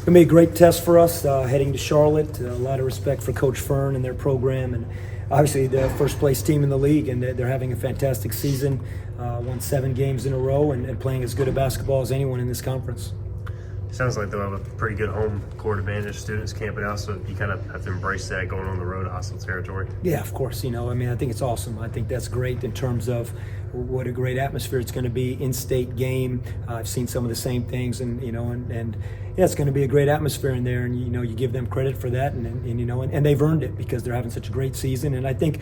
It's going to be a great test for us heading to Charlotte. A lot of respect for Coach Fern and their program, and obviously the first place team in the league, and they're having a fantastic season. Won 7 games in a row and playing as good a basketball as anyone in this conference. Sounds like they'll have a pretty good home court advantage. Students camping out, so you kind of have to embrace that going on the road to hostile territory. Yeah, of course. I think it's awesome. I think that's great in terms of what a great atmosphere it's going to be. In-state game. I've seen some of the same things, and yeah, it's going to be a great atmosphere in there. And you give them credit for that, and they've earned it because they're having such a great season. And I think,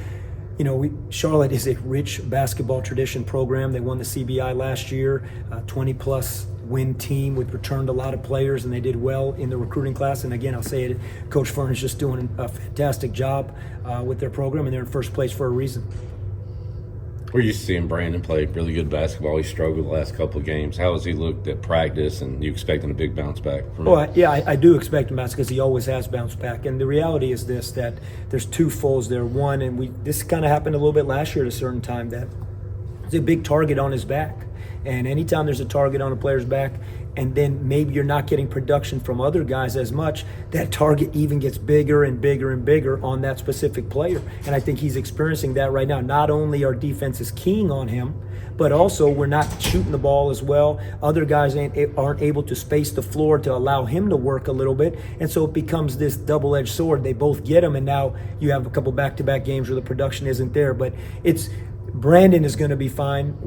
Charlotte is a rich basketball tradition program. They won the CBI last year, 20-plus win team, which returned a lot of players, and they did well in the recruiting class. And again, I'll say it, Coach Fern is just doing a fantastic job with their program, and they're in first place for a reason. We're used to seeing Brandon play really good basketball. He struggled the last couple of games. How has he looked at practice, and you expecting a big bounce back from him? Well, yeah, I do expect him to bounce because he always has bounced back. And the reality is this, that there's two folds there. One, and this kind of happened a little bit last year at a certain time, that there's a big target on his back. And anytime there's a target on a player's back, and then maybe you're not getting production from other guys as much, that target even gets bigger and bigger and bigger on that specific player. And I think he's experiencing that right now. Not only our defense is keying on him, but also we're not shooting the ball as well. Other guys aren't able to space the floor to allow him to work a little bit. And so it becomes this double-edged sword. They both get him, and now you have a couple back-to-back games where the production isn't there. But Brandon is going to be fine.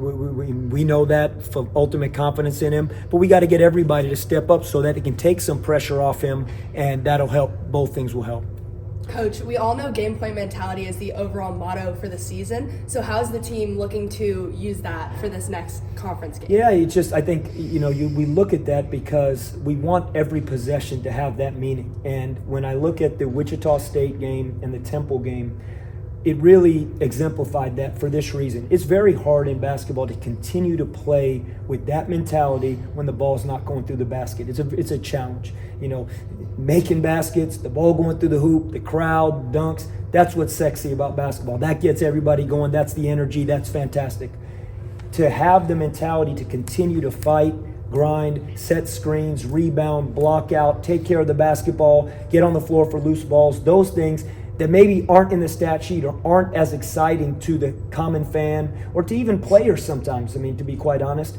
We know that, for ultimate confidence in him. But we got to get everybody to step up so that it can take some pressure off him, and that'll help. Both things will help. Coach, we all know game point mentality is the overall motto for the season. So how is the team looking to use that for this next conference game? Yeah, I think, we look at that because we want every possession to have that meaning. And when I look at the Wichita State game and the Temple game, it really exemplified that for this reason. It's very hard in basketball to continue to play with that mentality when the ball's not going through the basket. It's a challenge. Making baskets, the ball going through the hoop, the crowd, dunks, that's what's sexy about basketball. That gets everybody going. That's the energy. That's fantastic. To have the mentality to continue to fight, grind, set screens, rebound, block out, take care of the basketball, get on the floor for loose balls, those things that maybe aren't in the stat sheet or aren't as exciting to the common fan or to even players sometimes, to be quite honest.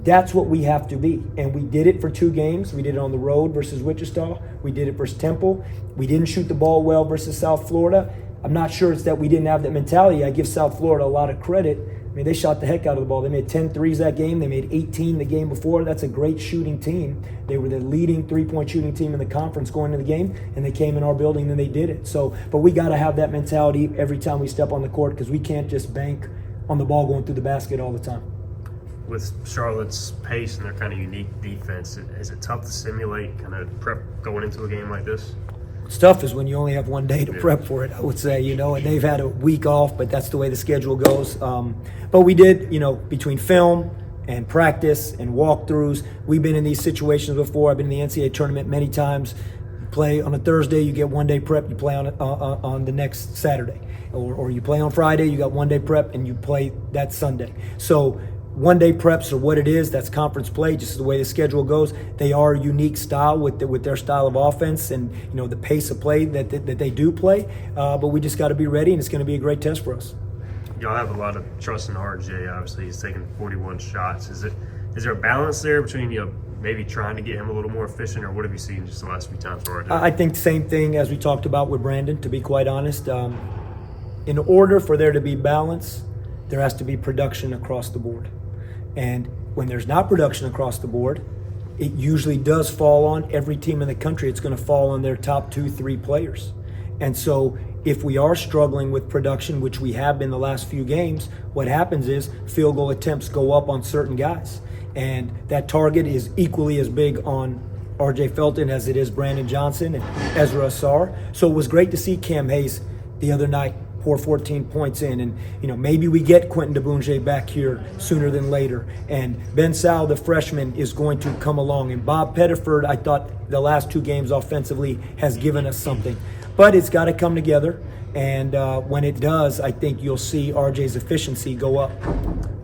That's what we have to be. And we did it for 2 games. We did it on the road versus Wichita. We did it versus Temple. We didn't shoot the ball well versus South Florida. I'm not sure it's that we didn't have that mentality. I give South Florida a lot of credit. They shot the heck out of the ball. They made 10 threes that game. They made 18 the game before. That's a great shooting team. They were the leading three-point shooting team in the conference going into the game, and they came in our building and they did it. But we got to have that mentality every time we step on the court because we can't just bank on the ball going through the basket all the time. With Charlotte's pace and their kind of unique defense, is it tough to simulate kind of prep going into a game like this? What's tough is when you only have one day to prep for it, I would say, and they've had a week off, but that's the way the schedule goes. But we did, between film and practice and walkthroughs, we've been in these situations before. I've been in the NCAA tournament many times. You play on a Thursday, you get 1 day prep, you play on the next Saturday. Or you play on Friday, you got 1 day prep, and you play that Sunday. So 1 day preps are what it is. That's conference play, just the way the schedule goes. They are a unique style with their style of offense and the pace of play that they do play. But we just got to be ready, and it's going to be a great test for us. Y'all have a lot of trust in RJ. Obviously, he's taken 41 shots. Is there a balance there between maybe trying to get him a little more efficient, or what have you seen just the last few times for RJ? I think the same thing as we talked about with Brandon. To be quite honest, in order for there to be balance, there has to be production across the board. And when there's not production across the board, it usually does fall on every team in the country. It's going to fall on their top 2-3 players. And so if we are struggling with production, which we have been the last few games, what happens is field goal attempts go up on certain guys. And that target is equally as big on R.J. Felton as it is Brandon Johnson and Ezra Asar. So it was great to see Cam Hayes the other night pour 14 points in, and maybe we get Quentin DeBunje back here sooner than later, and Ben Sal, the freshman, is going to come along, and Bob Pettiford, I thought the last 2 games offensively has given us something, but it's got to come together, and when it does, I think you'll see RJ's efficiency go up.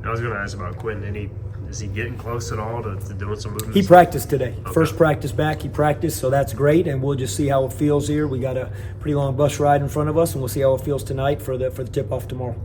I was going to ask about Quentin. Is he getting close at all to doing some movements? He practiced today. Okay. First practice back, he practiced, so that's great, and we'll just see how it feels here. We got a pretty long bus ride in front of us, and we'll see how it feels tonight for the tip-off tomorrow.